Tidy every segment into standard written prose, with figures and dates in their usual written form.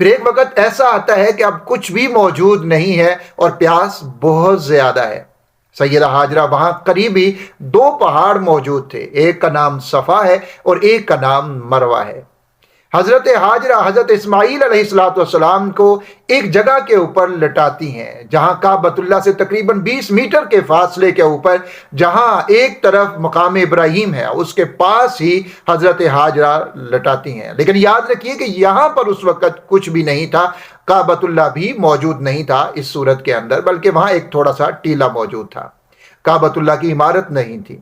پھر ایک وقت ایسا آتا ہے کہ اب کچھ بھی موجود نہیں ہے اور پیاس بہت زیادہ ہے۔ سیدہ ہاجرہ وہاں قریبی دو پہاڑ موجود تھے، ایک کا نام صفا ہے اور ایک کا نام مروہ ہے۔ حضرت ہاجرہ حضرت اسماعیل علیہ السلام کو ایک جگہ کے اوپر لٹاتی ہیں جہاں کعبۃ اللہ سے تقریباً 20 میٹر کے فاصلے کے اوپر، جہاں ایک طرف مقام ابراہیم ہے اس کے پاس ہی حضرت ہاجرہ لٹاتی ہیں۔ لیکن یاد رکھیے کہ یہاں پر اس وقت کچھ بھی نہیں تھا، کعبۃ اللہ بھی موجود نہیں تھا اس صورت کے اندر، بلکہ وہاں ایک تھوڑا سا ٹیلا موجود تھا، کعبۃ اللہ کی عمارت نہیں تھی۔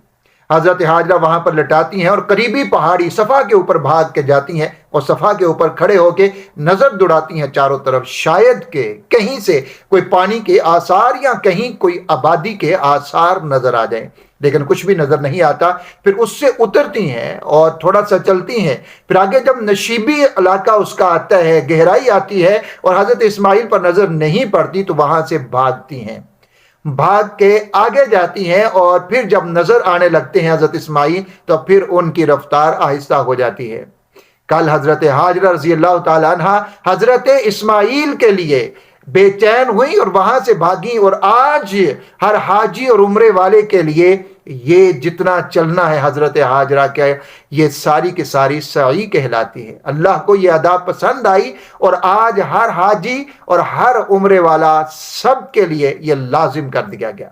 حضرت ہاجرہ وہاں پر لٹاتی ہیں اور قریبی پہاڑی صفا کے اوپر بھاگ کے جاتی ہیں اور صفا کے اوپر کھڑے ہو کے نظر دوڑاتی ہیں چاروں طرف، شاید کہ کہیں سے کوئی پانی کے آثار یا کہیں کوئی آبادی کے آثار نظر آ جائیں، لیکن کچھ بھی نظر نہیں آتا۔ پھر اس سے اترتی ہیں اور تھوڑا سا چلتی ہیں، پھر آگے جب نشیبی علاقہ اس کا آتا ہے، گہرائی آتی ہے اور حضرت اسماعیل پر نظر نہیں پڑتی تو وہاں سے بھاگتی ہیں، بھاگ کے آگے جاتی ہیں، اور پھر جب نظر آنے لگتے ہیں حضرت اسماعیل تو پھر ان کی رفتار آہستہ ہو جاتی ہے۔ کل حضرت ہاجرہ رضی اللہ تعالیٰ عنہ حضرت اسماعیل کے لیے بے چین ہوئی اور وہاں سے بھاگی، اور آج ہر حاجی اور عمرے والے کے لیے یہ جتنا چلنا ہے حضرت ہاجرہ کے، یہ ساری کی ساری سعی کہلاتی ہے۔ اللہ کو یہ ادا پسند آئی اور آج ہر حاجی اور ہر عمرے والا سب کے لیے یہ لازم کر دیا گیا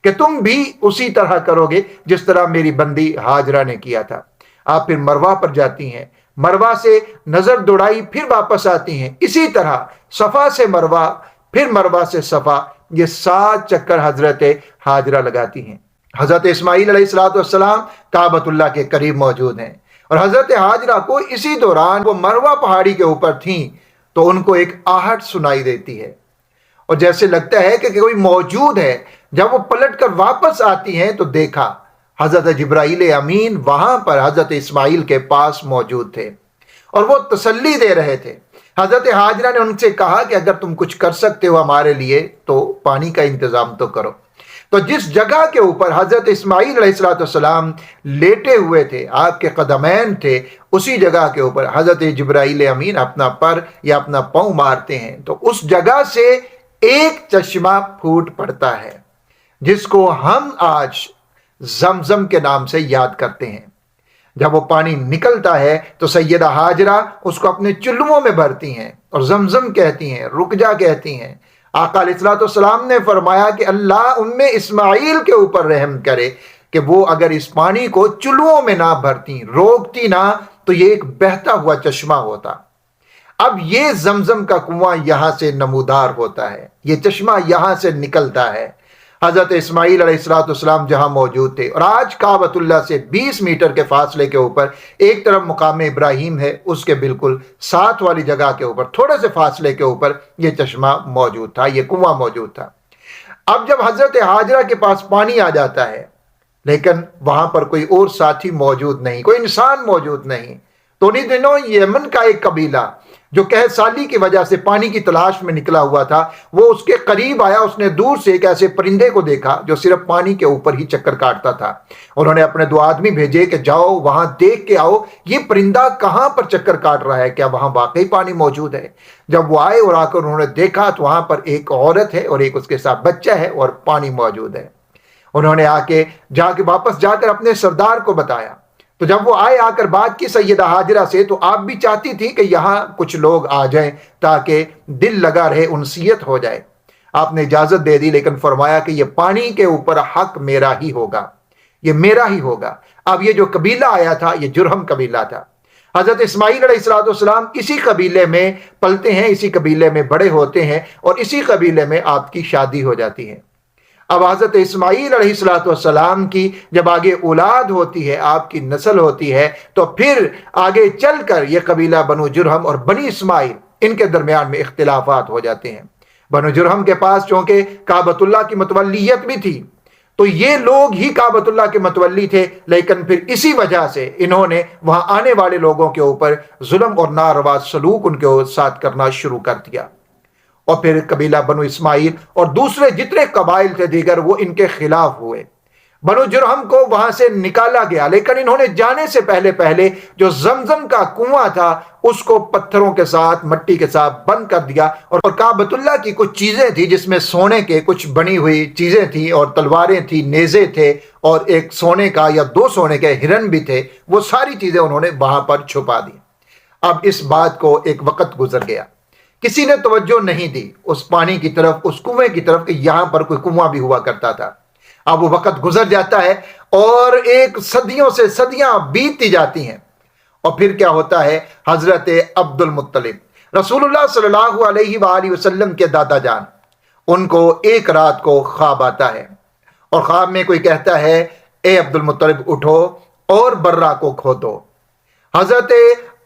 کہ تم بھی اسی طرح کرو گے جس طرح میری بندی ہاجرہ نے کیا تھا۔ آپ پھر مروہ پر جاتی ہیں، مروہ سے نظر دوڑائی پھر واپس آتی ہیں، اسی طرح صفا سے مروہ، پھر مروہ سے صفا، یہ 7 چکر حضرت ہاجرہ لگاتی ہیں۔ حضرت اسماعیل علیہ السلام کعبۃ اللہ کے قریب موجود ہیں اور حضرت ہاجرہ کو اسی دوران وہ مروہ پہاڑی کے اوپر تھیں تو ان کو ایک آہٹ سنائی دیتی ہے اور جیسے لگتا ہے کہ کوئی موجود ہے۔ جب وہ پلٹ کر واپس آتی ہیں تو دیکھا حضرت جبرائیل امین وہاں پر حضرت اسماعیل کے پاس موجود تھے اور وہ تسلی دے رہے تھے۔ حضرت ہاجرہ نے ان سے کہا کہ اگر تم کچھ کر سکتے ہو ہمارے لیے تو پانی کا انتظام تو کرو۔ تو جس جگہ کے اوپر حضرت اسماعیل علیہ السلام لیٹے ہوئے تھے، آپ کے قدمین تھے، اسی جگہ کے اوپر حضرت جبرائیل امین اپنا پر یا اپنا پاؤں مارتے ہیں تو اس جگہ سے ایک چشمہ پھوٹ پڑتا ہے جس کو ہم آج زمزم کے نام سے یاد کرتے ہیں۔ جب وہ پانی نکلتا ہے تو سیدہ ہاجرہ اس کو اپنے چلوؤں میں بھرتی ہیں اور زمزم کہتی ہیں، رک جا کہتی ہیں۔ آقا علیہ السلام نے فرمایا کہ اللہ ام اسماعیل کے اوپر رحم کرے کہ وہ اگر اس پانی کو چلوؤں میں نہ بھرتی، روکتی نہ، تو یہ ایک بہتا ہوا چشمہ ہوتا۔ اب یہ زمزم کا کنواں یہاں سے نمودار ہوتا ہے، یہ چشمہ یہاں سے نکلتا ہے۔ حضرت اسماعیل علیہ السلام جہاں موجود تھے، اور آج کعبۃ اللہ سے 20 میٹر کے فاصلے کے اوپر ایک طرف مقام ابراہیم ہے، اس کے بالکل ساتھ والی جگہ کے اوپر تھوڑے سے فاصلے کے اوپر یہ چشمہ موجود تھا، یہ کنواں موجود تھا۔ اب جب حضرت ہاجرہ کے پاس پانی آ جاتا ہے لیکن وہاں پر کوئی اور ساتھی موجود نہیں، کوئی انسان موجود نہیں، تو انہی دنوں یمن کا ایک قبیلہ جو قحط سالی کی وجہ سے پانی کی تلاش میں نکلا ہوا تھا، وہ اس کے قریب آیا۔ اس نے دور سے ایک ایسے پرندے کو دیکھا جو صرف پانی کے اوپر ہی چکر کاٹتا تھا۔ انہوں نے اپنے 2 آدمی بھیجے کہ جاؤ وہاں دیکھ کے آؤ یہ پرندہ کہاں پر چکر کاٹ رہا ہے، کیا وہاں واقعی پانی موجود ہے؟ جب وہ آئے اور آ کر انہوں نے دیکھا تو وہاں پر ایک عورت ہے اور ایک اس کے ساتھ بچہ ہے اور پانی موجود ہے۔ انہوں نے واپس جا کر اپنے سردار کو بتایا، تو جب وہ آئے، آ کر بات کی سیدہ ہاجرہ سے، تو آپ بھی چاہتی تھی کہ یہاں کچھ لوگ آ جائیں تاکہ دل لگا رہے، انسیت ہو جائے۔ آپ نے اجازت دے دی، لیکن فرمایا کہ یہ پانی کے اوپر حق میرا ہی ہوگا، یہ میرا ہی ہوگا۔ اب یہ جو قبیلہ آیا تھا یہ جرہم قبیلہ تھا۔ حضرت اسماعیل علیہ السلام اسی قبیلے میں پلتے ہیں، اسی قبیلے میں بڑے ہوتے ہیں اور اسی قبیلے میں آپ کی شادی ہو جاتی ہے۔ اب حضرت اسماعیل علیہ السلام کی جب آگے اولاد ہوتی ہے، آپ کی نسل ہوتی ہے، تو پھر آگے چل کر یہ قبیلہ بنو جرہم اور بنی اسماعیل، ان کے درمیان میں اختلافات ہو جاتے ہیں۔ بنو جرہم کے پاس چونکہ کعبۃ اللہ کی متولیت بھی تھی تو یہ لوگ ہی کعبۃ اللہ کے متولی تھے، لیکن پھر اسی وجہ سے انہوں نے وہاں آنے والے لوگوں کے اوپر ظلم اور ناروا سلوک ان کے ساتھ کرنا شروع کر دیا، اور پھر قبیلہ بنو اسماعیل اور دوسرے جتنے قبائل تھے دیگر وہ ان کے خلاف ہوئے۔ بنو جرہم کو وہاں سے نکالا گیا، لیکن انہوں نے جانے سے پہلے پہلے جو زمزم کا کنواں تھا اس کو پتھروں کے ساتھ، مٹی کے ساتھ بند کر دیا، اور کعبۃ اللہ کی کچھ چیزیں تھی جس میں سونے کے کچھ بنی ہوئی چیزیں تھیں، اور تلواریں تھیں، نیزے تھے، اور ایک سونے کا یا دو سونے کے ہرن بھی تھے، وہ ساری چیزیں انہوں نے وہاں پر چھپا دی۔ اب اس بات کو ایک وقت گزر گیا، کسی نے توجہ نہیں دی اس پانی کی طرف، اس کنویں کی طرف کہ یہاں پر کوئی کنواں بھی ہوا کرتا تھا۔ اب وہ وقت گزر جاتا ہے اور ایک صدیوں سے صدیاں بیتتی جاتی ہیں، اور پھر کیا ہوتا ہے، حضرت عبد المطلب رسول اللہ صلی اللہ علیہ وآلہ وسلم کے دادا جان، ان کو ایک رات کو خواب آتا ہے، اور خواب میں کوئی کہتا ہے اے عبد المطلب اٹھو اور برہ کو کھودو۔ حضرت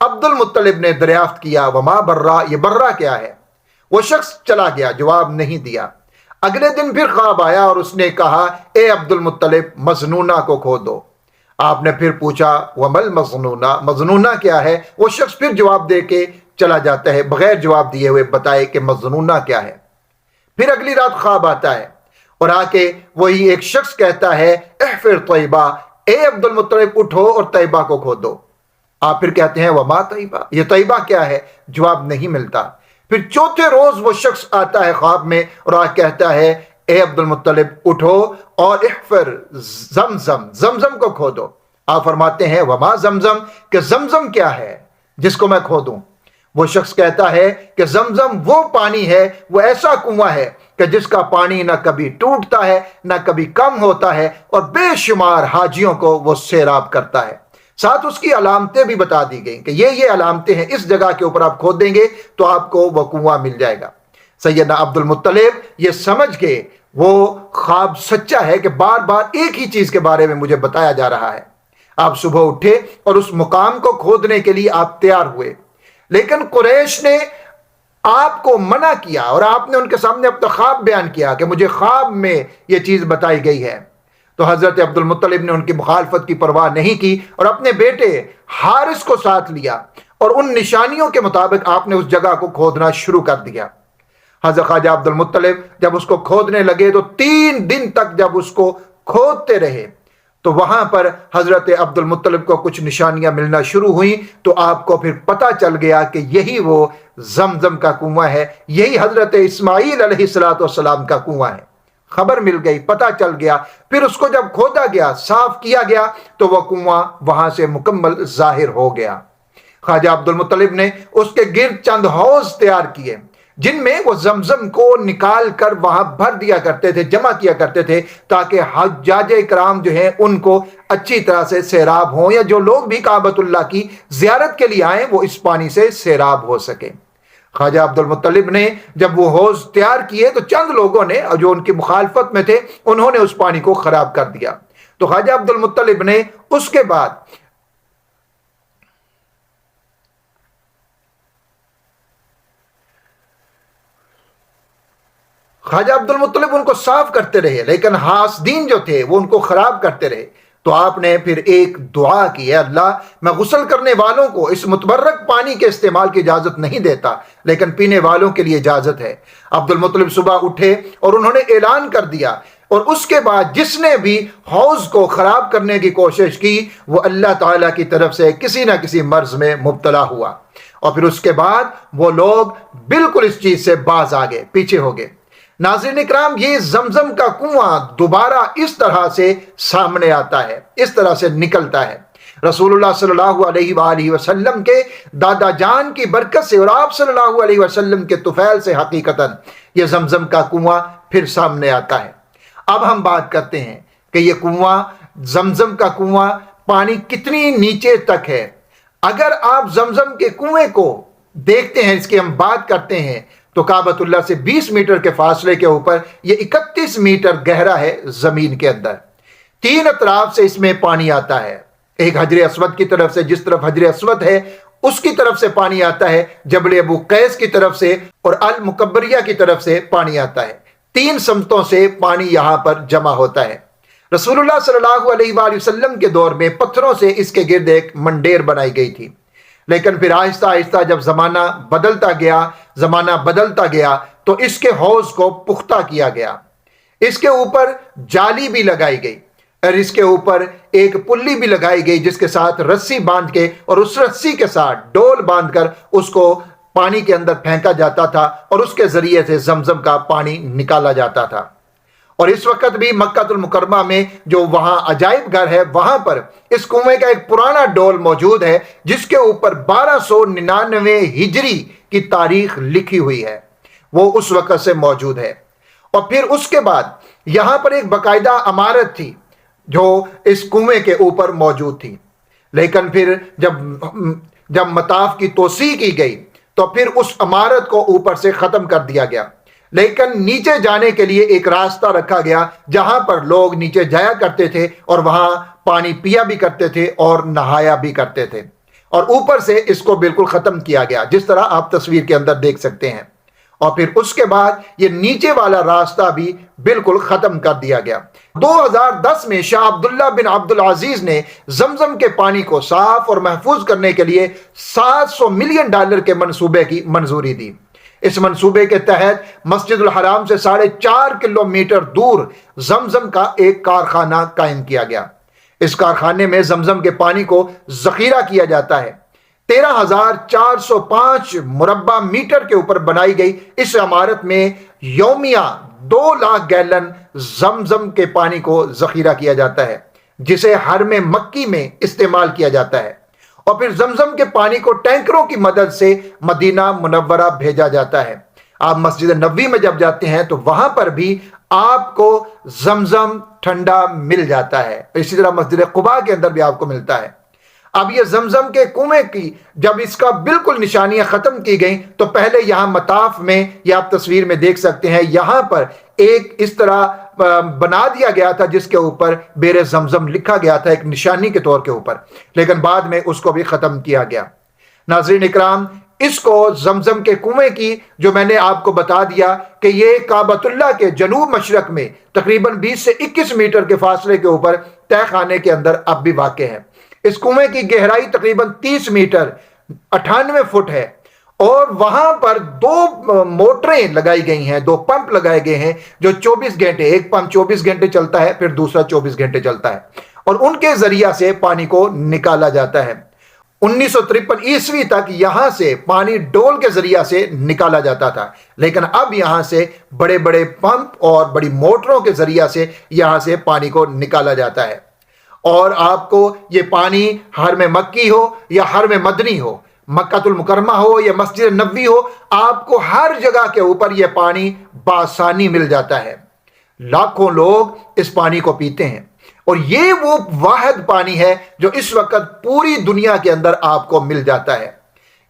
عبد المطلب نے دریافت کیا وما برہ، یہ برہ کیا ہے؟ وہ شخص چلا گیا، جواب نہیں دیا۔ اگلے دن پھر خواب آیا اور اس نے کہا اے عبد المطلب مظنونہ کو کھودو۔ آپ نے پھر پوچھا ومل مظنونہ، مظنونہ کیا ہے؟ وہ شخص پھر جواب دے کے چلا جاتا ہے بغیر جواب دیے ہوئے بتائے کہ مظنونہ کیا ہے۔ پھر اگلی رات خواب آتا ہے اور آ کے وہی ایک شخص کہتا ہے احفر طیبہ، اے عبد المطلب اٹھو اور طیبہ کو کھودو۔ آپ پھر کہتے ہیں وما طیبہ، یہ طیبہ کیا ہے؟ جواب نہیں ملتا۔ پھر چوتھے روز وہ شخص آتا ہے خواب میں اور آج کہتا ہے اے عبد المطلب اٹھو اور احفر زمزم، زمزم کو کھودو۔ آپ فرماتے ہیں وما زمزم، کہ زمزم کیا ہے جس کو میں کھودوں؟ وہ شخص کہتا ہے کہ زمزم وہ پانی ہے، وہ ایسا کنواں ہے کہ جس کا پانی نہ کبھی ٹوٹتا ہے نہ کبھی کم ہوتا ہے، اور بے شمار حاجیوں کو وہ سیراب کرتا ہے۔ ساتھ اس کی علامتیں بھی بتا دی گئیں کہ یہ علامتیں ہیں، اس جگہ کے اوپر آپ کھودیں گے تو آپ کو وہ کنواں مل جائے گا۔ سیدنا عبد المطلب یہ سمجھ کے وہ خواب سچا ہے کہ بار بار ایک ہی چیز کے بارے میں مجھے بتایا جا رہا ہے۔ آپ صبح اٹھے اور اس مقام کو کھودنے کے لیے آپ تیار ہوئے، لیکن قریش نے آپ کو منع کیا اور آپ نے ان کے سامنے اپنا خواب بیان کیا کہ مجھے خواب میں یہ چیز بتائی گئی ہے۔ تو حضرت عبد المطلب نے ان کی مخالفت کی پرواہ نہیں کی اور اپنے بیٹے حارث کو ساتھ لیا، اور ان نشانیوں کے مطابق آپ نے اس جگہ کو کھودنا شروع کر دیا۔ حضرت خواجہ عبد المطلب جب اس کو کھودنے لگے تو 3 دن تک جب اس کو کھودتے رہے تو وہاں پر حضرت عبد المطلب کو کچھ نشانیاں ملنا شروع ہوئیں، تو آپ کو پھر پتہ چل گیا کہ یہی وہ زمزم کا کنواں ہے، یہی حضرت اسماعیل علیہ السلام کا کنواں ہے۔ خبر مل گئی، پتہ چل گیا۔ پھر اس کو جب کھودا گیا، صاف کیا گیا، تو وہ کنواں وہاں سے مکمل ظاہر ہو گیا۔ خواجہ عبد المطلب نے اس کے گرد چند حوض تیار کیے جن میں وہ زمزم کو نکال کر وہاں بھر دیا کرتے تھے، جمع کیا کرتے تھے، تاکہ حجاج اکرام جو ہیں ان کو اچھی طرح سے سیراب ہوں، یا جو لوگ بھی کعبۃ اللہ کی زیارت کے لیے آئیں وہ اس پانی سے سیراب ہو سکیں۔ خواجہ عبد المطلب نے جب وہ حوض تیار کیے تو چند لوگوں نے جو ان کی مخالفت میں تھے انہوں نے اس پانی کو خراب کر دیا۔ تو خواجہ عبد المطلب نے اس کے بعد خواجہ عبد المطلب ان کو صاف کرتے رہے، لیکن حاسدین جو تھے وہ ان کو خراب کرتے رہے۔ تو آپ نے پھر ایک دعا کی، ہے اللہ میں غسل کرنے والوں کو اس متبرک پانی کے استعمال کی اجازت نہیں دیتا، لیکن پینے والوں کے لیے اجازت ہے۔ عبد المطلب صبح اٹھے اور انہوں نے اعلان کر دیا، اور اس کے بعد جس نے بھی حوض کو خراب کرنے کی کوشش کی وہ اللہ تعالیٰ کی طرف سے کسی نہ کسی مرض میں مبتلا ہوا، اور پھر اس کے بعد وہ لوگ بالکل اس چیز سے باز آ گئے، پیچھے ہو گئے۔ ناظرین اکرام، یہ زمزم کا کنواں دوبارہ اس طرح سے سامنے آتا ہے، اس طرح سے نکلتا ہے۔ رسول اللہ صلی اللہ علیہ وآلہ وسلم کے دادا جان کی برکت سے اور آپ صلی اللہ علیہ وسلم کے طفیل سے حقیقتاً یہ زمزم کا کنواں پھر سامنے آتا ہے۔ اب ہم بات کرتے ہیں کہ یہ کنواں، زمزم کا کنواں، پانی کتنی نیچے تک ہے۔ اگر آپ زمزم کے کنویں کو دیکھتے ہیں، اس کی ہم بات کرتے ہیں، تو کعبۃ اللہ سے 20 میٹر کے فاصلے کے اوپر یہ 31 میٹر گہرا ہے زمین کے اندر۔ 3 اطراف سے اس میں پانی آتا ہے، ایک حجر اسود کی طرف سے، جس طرف حجر اسود ہے اس کی طرف سے پانی آتا ہے، جبل ابو قیس کی طرف سے اور المکبریہ کی طرف سے پانی آتا ہے۔ 3 سمتوں سے پانی یہاں پر جمع ہوتا ہے۔ رسول اللہ صلی اللہ علیہ وآلہ وسلم کے دور میں پتھروں سے اس کے گرد ایک منڈیر بنائی گئی تھی، لیکن پھر آہستہ آہستہ جب زمانہ بدلتا گیا تو اس کے حوض کو پختہ کیا گیا، اس کے اوپر جالی بھی لگائی گئی۔ اور اس کے اوپر ایک پلی بھی لگائی گئی جس کے ساتھ رسی باندھ کے اور اس رسی کے ساتھ ڈول باندھ کر اس کو پانی کے اندر پھینکا جاتا تھا اور اس کے ذریعے سے زمزم کا پانی نکالا جاتا تھا۔ اور اس وقت بھی مکہ المکرمہ میں جو وہاں عجائب گھر ہے وہاں پر اس کنویں کا ایک پرانا ڈول موجود ہے جس کے اوپر 1299 ہجری کی تاریخ لکھی ہوئی ہے، وہ اس وقت سے موجود ہے۔ اور پھر اس کے بعد یہاں پر ایک باقاعدہ عمارت تھی جو اس کنویں کے اوپر موجود تھی، لیکن پھر جب مطاف کی توسیع کی گئی تو پھر اس عمارت کو اوپر سے ختم کر دیا گیا، لیکن نیچے جانے کے لیے ایک راستہ رکھا گیا جہاں پر لوگ نیچے جایا کرتے تھے اور وہاں پانی پیا بھی کرتے تھے اور نہایا بھی کرتے تھے، اور اوپر سے اس کو بالکل ختم کیا گیا جس طرح آپ تصویر کے اندر دیکھ سکتے ہیں۔ اور پھر اس کے بعد یہ نیچے والا راستہ بھی بالکل ختم کر دیا گیا۔ 2010 میں شاہ عبداللہ بن عبدالعزیز نے زمزم کے پانی کو صاف اور محفوظ کرنے کے لیے $700 ملین کے منصوبے کی منظوری دی۔ اس منصوبے کے تحت مسجد الحرام سے 4.5 کلومیٹر دور زمزم کا ایک کارخانہ قائم کیا گیا۔ اس کارخانے میں زمزم کے پانی کو ذخیرہ کیا جاتا ہے۔ 13,405 مربع میٹر کے اوپر بنائی گئی اس عمارت میں یومیہ 2 لاکھ گیلن زمزم کے پانی کو ذخیرہ کیا جاتا ہے جسے حرم مکی میں استعمال کیا جاتا ہے، اور پھر زمزم کے پانی کو ٹینکروں کی مدد سے مدینہ منورہ بھیجا جاتا ہے۔ آپ مسجد نبوی میں جب جاتے ہیں تو وہاں پر بھی آپ کو زمزم ٹھنڈا مل جاتا ہے، اسی طرح مسجد قباء کے اندر بھی آپ کو ملتا ہے۔ اب یہ زمزم کے کنویں کی جب اس کا بالکل نشانیاں ختم کی گئیں تو پہلے یہاں مطاف میں، یہ آپ تصویر میں دیکھ سکتے ہیں، یہاں پر ایک اس طرح بنا دیا گیا تھا جس کے اوپر بیر زمزم لکھا گیا تھا ایک نشانی کے طور کے اوپر، لیکن بعد میں اس کو بھی ختم کیا گیا۔ ناظرین اکرام، اس کو زمزم کے کنویں کی جو میں نے آپ کو بتا دیا کہ یہ کعبۃ اللہ کے جنوب مشرق میں تقریباً 20 سے 21 میٹر کے فاصلے کے اوپر تہ خانے کے اندر اب بھی واقع ہے۔ اس کنویں کی گہرائی تقریباً 30 میٹر 98 فٹ ہے، اور وہاں پر 2 موٹریں لگائی گئی ہیں، 2 پمپ لگائے گئے ہیں جو 24 گھنٹے، ایک پمپ 24 گھنٹے چلتا ہے پھر دوسرا 24 گھنٹے چلتا ہے، اور ان کے ذریعہ سے پانی کو نکالا جاتا ہے۔ 1953 عیسوی تک یہاں سے پانی ڈول کے ذریعہ سے نکالا جاتا تھا، لیکن اب یہاں سے بڑے بڑے پمپ اور بڑی موٹروں کے ذریعہ سے یہاں سے پانی کو نکالا جاتا ہے۔ اور آپ کو یہ پانی حرم مکی ہو یا حرم مدنی ہو، مکہ المکرمہ ہو یا مسجد نبوی ہو، آپ کو ہر جگہ کے اوپر یہ پانی بآسانی مل جاتا ہے۔ لاکھوں لوگ اس پانی کو پیتے ہیں، اور یہ وہ واحد پانی ہے جو اس وقت پوری دنیا کے اندر آپ کو مل جاتا ہے۔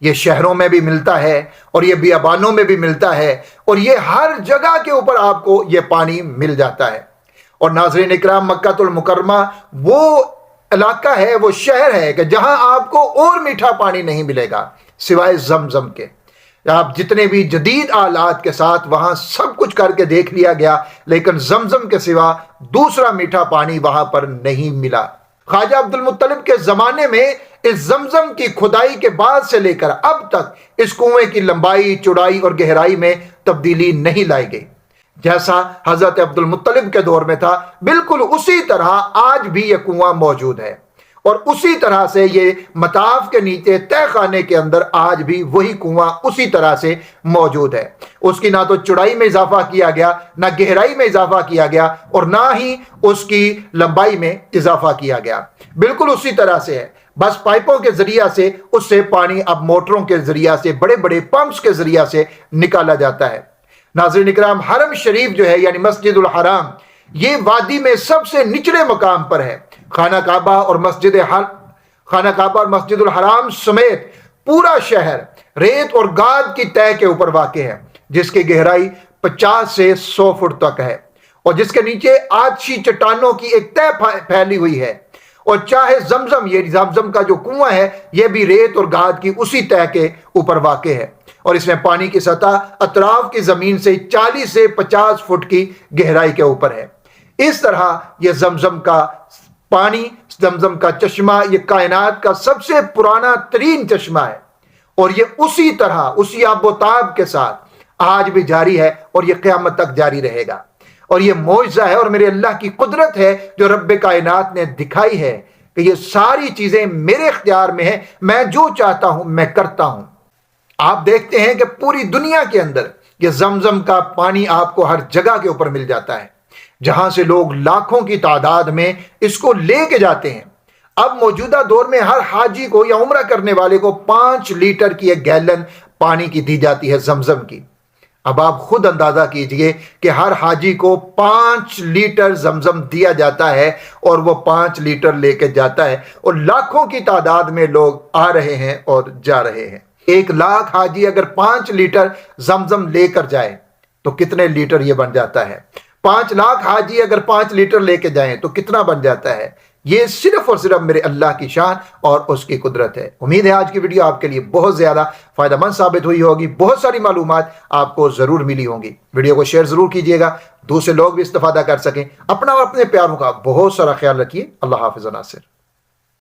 یہ شہروں میں بھی ملتا ہے اور یہ بیابانوں میں بھی ملتا ہے، اور یہ ہر جگہ کے اوپر آپ کو یہ پانی مل جاتا ہے۔ اور ناظرین اکرام، مکہ المکرمہ وہ علاقہ ہے، وہ شہر ہے کہ جہاں آپ کو اور میٹھا پانی نہیں ملے گا سوائے زمزم کے۔ آپ جتنے بھی جدید آلات کے ساتھ وہاں سب کچھ کر کے دیکھ لیا گیا، لیکن زمزم کے سوا دوسرا میٹھا پانی وہاں پر نہیں ملا۔ خواجہ عبد المطلب کے زمانے میں اس زمزم کی کھدائی کے بعد سے لے کر اب تک اس کنویں کی لمبائی، چوڑائی اور گہرائی میں تبدیلی نہیں لائی گئی۔ جیسا حضرت عبد المطلب کے دور میں تھا بالکل اسی طرح آج بھی یہ کنواں موجود ہے، اور اسی طرح سے یہ مطاف کے نیچے تہ خانے کے اندر آج بھی وہی کنواں اسی طرح سے موجود ہے۔ اس کی نہ تو چوڑائی میں اضافہ کیا گیا، نہ گہرائی میں اضافہ کیا گیا، اور نہ ہی اس کی لمبائی میں اضافہ کیا گیا، بالکل اسی طرح سے ہے۔ بس پائپوں کے ذریعہ سے اس سے پانی اب موٹروں کے ذریعہ سے، بڑے بڑے پمپس کے ذریعہ سے نکالا جاتا ہے۔ ناظرین اکرام، حرم شریف جو ہے یعنی مسجد الحرام، یہ وادی میں سب سے نچلے مقام پر ہے۔ خانہ کعبہ اور مسجد الحرام سمیت پورا شہر ریت اور گاد کی تہہ کے اوپر واقع ہے، جس کی گہرائی 50 سے 100 فٹ تک ہے، اور جس کے نیچے آتشی چٹانوں کی ایک تہہ پھیلی ہوئی ہے۔ اور چاہے زمزم، یہ زمزم کا جو کنواں ہے، یہ بھی ریت اور گاد کی اسی تہہ کے اوپر واقع ہے، اور اس میں پانی کی سطح اطراف کی زمین سے 40 سے 50 فٹ کی گہرائی کے اوپر ہے۔ اس طرح یہ زمزم کا پانی، زمزم کا چشمہ، یہ کائنات کا سب سے پرانا ترین چشمہ ہے، اور یہ اسی طرح، اسی آب و تاب کے ساتھ آج بھی جاری ہے، اور یہ قیامت تک جاری رہے گا۔ اور یہ معجزہ ہے اور میرے اللہ کی قدرت ہے جو رب کائنات نے دکھائی ہے کہ یہ ساری چیزیں میرے اختیار میں ہیں، میں جو چاہتا ہوں میں کرتا ہوں۔ آپ دیکھتے ہیں کہ پوری دنیا کے اندر یہ زمزم کا پانی آپ کو ہر جگہ کے اوپر مل جاتا ہے، جہاں سے لوگ لاکھوں کی تعداد میں اس کو لے کے جاتے ہیں۔ اب موجودہ دور میں ہر حاجی کو یا عمرہ کرنے والے کو 5 لیٹر کی ایک گیلن پانی کی دی جاتی ہے، زمزم کی۔ اب آپ خود اندازہ کیجئے کہ ہر حاجی کو 5 لیٹر زمزم دیا جاتا ہے اور وہ 5 لیٹر لے کے جاتا ہے، اور لاکھوں کی تعداد میں لوگ آ رہے ہیں اور جا رہے ہیں۔ 1 لاکھ حاجی اگر 5 لیٹر زمزم لے کر جائے تو کتنے لیٹر یہ بن جاتا ہے؟ 5 لاکھ حاجی اگر 5 لیٹر لے کے جائیں تو کتنا بن جاتا ہے؟ یہ صرف اور صرف میرے اللہ کی شان اور اس کی قدرت ہے۔ امید ہے آج کی ویڈیو آپ کے لیے بہت زیادہ فائدہ مند ثابت ہوئی ہوگی، بہت ساری معلومات آپ کو ضرور ملی ہوں گی۔ ویڈیو کو شیئر ضرور کیجیے گا، دوسرے لوگ بھی استفادہ کر سکیں۔ اپنا اور اپنے پیاروں کا بہت سارا خیال رکھیے۔ اللہ حافظ ناصر۔